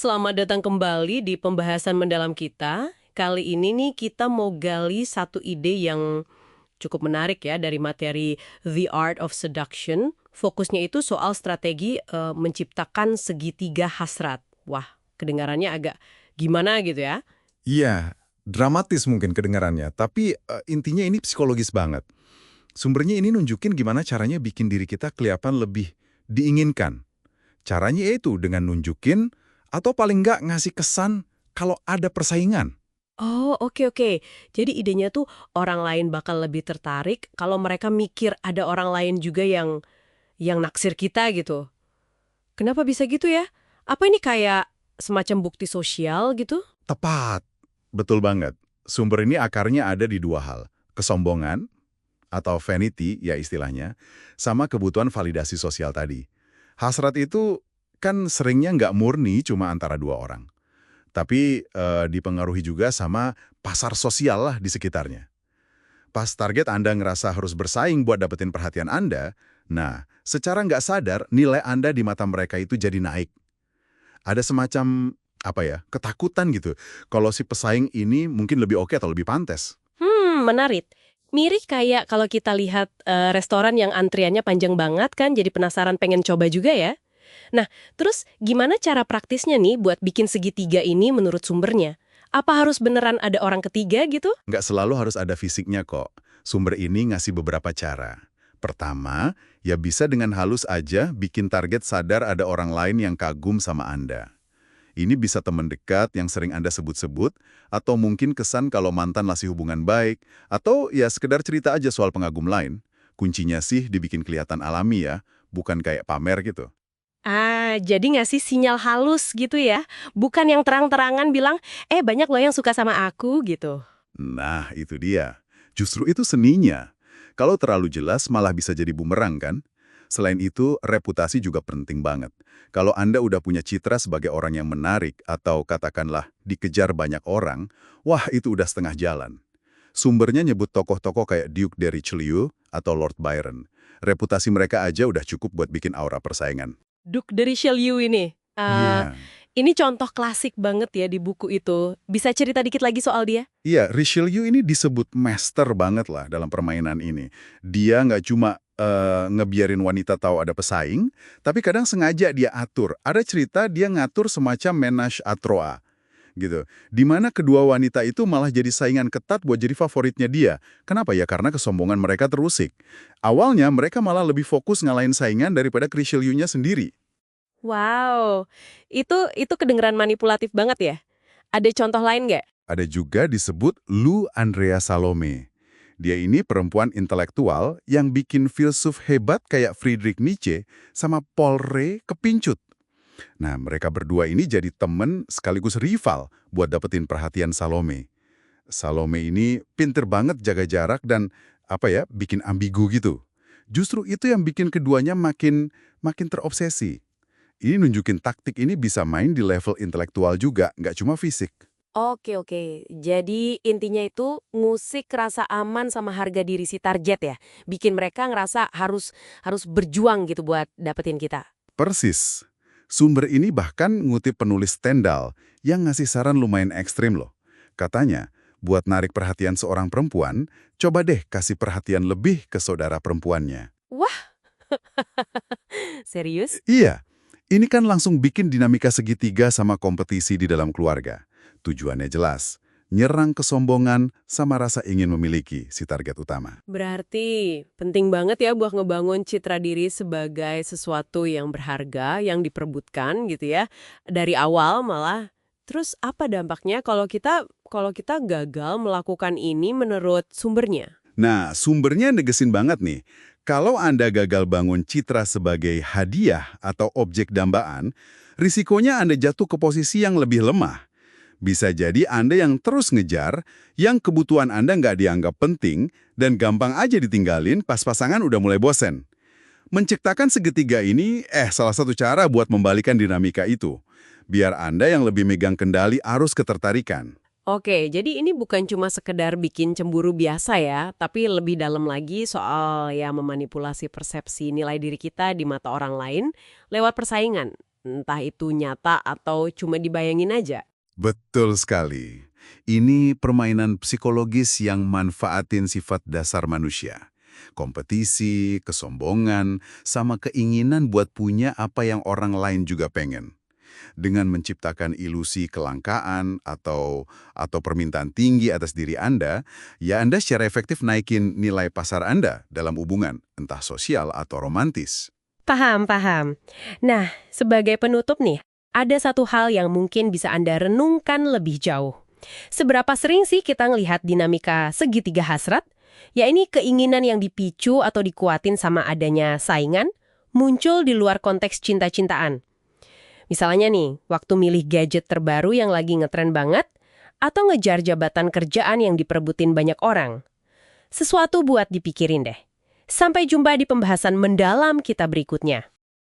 Selamat datang kembali di pembahasan mendalam kita. Kali ini nih kita mau gali satu ide yang cukup menarik ya dari materi The Art of Seduction. Fokusnya itu soal strategi menciptakan segitiga hasrat. Wah, kedengarannya agak gimana gitu ya. Iya, dramatis mungkin kedengarannya, tapi intinya ini psikologis banget. Sumbernya ini nunjukin gimana caranya bikin diri kita kelihatan lebih diinginkan. Caranya yaitu dengan nunjukin atau paling nggak ngasih kesan kalau ada persaingan. Oh, oke oke. Jadi idenya tuh orang lain bakal lebih tertarik kalau mereka mikir ada orang lain juga yang naksir kita gitu. Kenapa bisa gitu ya? Apa ini kayak semacam bukti sosial gitu? Tepat, betul banget. Sumber ini akarnya ada di dua hal. Kesombongan, atau vanity ya istilahnya, sama kebutuhan validasi sosial tadi. Hasrat itu kan seringnya nggak murni cuma antara dua orang. Tapi dipengaruhi juga sama pasar sosial lah di sekitarnya. Pas target Anda ngerasa harus bersaing buat dapetin perhatian Anda, nah, secara nggak sadar nilai Anda di mata mereka itu jadi naik. Ada semacam, apa ya, ketakutan gitu. Kalau si pesaing ini mungkin lebih oke atau lebih pantas. Menarik. Mirip kayak kalau kita lihat restoran yang antriannya panjang banget kan, jadi penasaran pengen coba juga ya. Nah, terus gimana cara praktisnya nih buat bikin segitiga ini menurut sumbernya? Apa harus beneran ada orang ketiga gitu? Nggak selalu harus ada fisiknya kok. Sumber ini ngasih beberapa cara. Pertama, ya bisa dengan halus aja bikin target sadar ada orang lain yang kagum sama Anda. Ini bisa teman dekat yang sering Anda sebut-sebut, atau mungkin kesan kalau mantan masih hubungan baik, atau ya sekedar cerita aja soal pengagum lain. Kuncinya sih dibikin kelihatan alami ya, bukan kayak pamer gitu. Ah, jadi ngasih sinyal halus gitu ya? Bukan yang terang-terangan bilang, banyak loh yang suka sama aku gitu. Nah, itu dia. Justru itu seninya. Kalau terlalu jelas malah bisa jadi bumerang kan? Selain itu, reputasi juga penting banget. Kalau Anda udah punya citra sebagai orang yang menarik atau katakanlah dikejar banyak orang, wah itu udah setengah jalan. Sumbernya nyebut tokoh-tokoh kayak Duke de Richelieu atau Lord Byron. Reputasi mereka aja udah cukup buat bikin aura persaingan. Duke de Richelieu ini. Iya. Ini contoh klasik banget ya di buku itu. Bisa cerita dikit lagi soal dia? Iya, Richelieu ini disebut master banget lah dalam permainan ini. Dia nggak cuma ngebiarin wanita tahu ada pesaing, tapi kadang sengaja dia atur. Ada cerita dia ngatur semacam menage à trois, gitu. Di mana kedua wanita itu malah jadi saingan ketat buat jadi favoritnya dia. Kenapa ya? Karena kesombongan mereka terusik. Awalnya mereka malah lebih fokus ngalahin saingan daripada ke Richelieu-nya sendiri. Wow, itu kedengeran manipulatif banget ya. Ada contoh lain nggak? Ada juga disebut Lou Andrea Salome. Dia ini perempuan intelektual yang bikin filsuf hebat kayak Friedrich Nietzsche sama Paul Ray kepincut. Nah, mereka berdua ini jadi temen sekaligus rival buat dapetin perhatian Salome. Salome ini pinter banget jaga jarak dan bikin ambigu gitu. Justru itu yang bikin keduanya makin makin terobsesi. Ini nunjukin taktik ini bisa main di level intelektual juga, nggak cuma fisik. Oke oke, jadi intinya itu musik rasa aman sama harga diri si target ya? Bikin mereka ngerasa harus harus berjuang gitu buat dapetin kita. Persis. Sumber ini bahkan ngutip penulis Stendhal yang ngasih saran lumayan ekstrim loh. Katanya, buat narik perhatian seorang perempuan, coba deh kasih perhatian lebih ke saudara perempuannya. Wah, serius? Iya, ini kan langsung bikin dinamika segitiga sama kompetisi di dalam keluarga. Tujuannya jelas, nyerang kesombongan sama rasa ingin memiliki si target utama. Berarti penting banget ya buat ngebangun citra diri sebagai sesuatu yang berharga, yang diperebutkan gitu ya. Dari awal malah. Terus apa dampaknya kalau kita gagal melakukan ini menurut sumbernya? Nah, sumbernya negesin banget nih. Kalau Anda gagal bangun citra sebagai hadiah atau objek dambaan, risikonya Anda jatuh ke posisi yang lebih lemah. Bisa jadi Anda yang terus ngejar, yang kebutuhan Anda nggak dianggap penting, dan gampang aja ditinggalin pas pasangan udah mulai bosen. Menciptakan segitiga ini, salah satu cara buat membalikan dinamika itu. Biar Anda yang lebih megang kendali arus ketertarikan. Oke, jadi ini bukan cuma sekedar bikin cemburu biasa ya, tapi lebih dalam lagi soal ya memanipulasi persepsi nilai diri kita di mata orang lain lewat persaingan. Entah itu nyata atau cuma dibayangin aja. Betul sekali. Ini permainan psikologis yang manfaatin sifat dasar manusia. Kompetisi, kesombongan, sama keinginan buat punya apa yang orang lain juga pengen. Dengan menciptakan ilusi kelangkaan atau permintaan tinggi atas diri Anda, ya Anda secara efektif naikin nilai pasar Anda dalam hubungan, entah sosial atau romantis. Paham, paham. Nah, sebagai penutup nih, ada satu hal yang mungkin bisa Anda renungkan lebih jauh. Seberapa sering sih kita ngelihat dinamika segitiga hasrat? Ya ini keinginan yang dipicu atau dikuatin sama adanya saingan, muncul di luar konteks cinta-cintaan. Misalnya nih, waktu milih gadget terbaru yang lagi ngetren banget, atau ngejar jabatan kerjaan yang diperebutin banyak orang. Sesuatu buat dipikirin deh. Sampai jumpa di pembahasan mendalam kita berikutnya.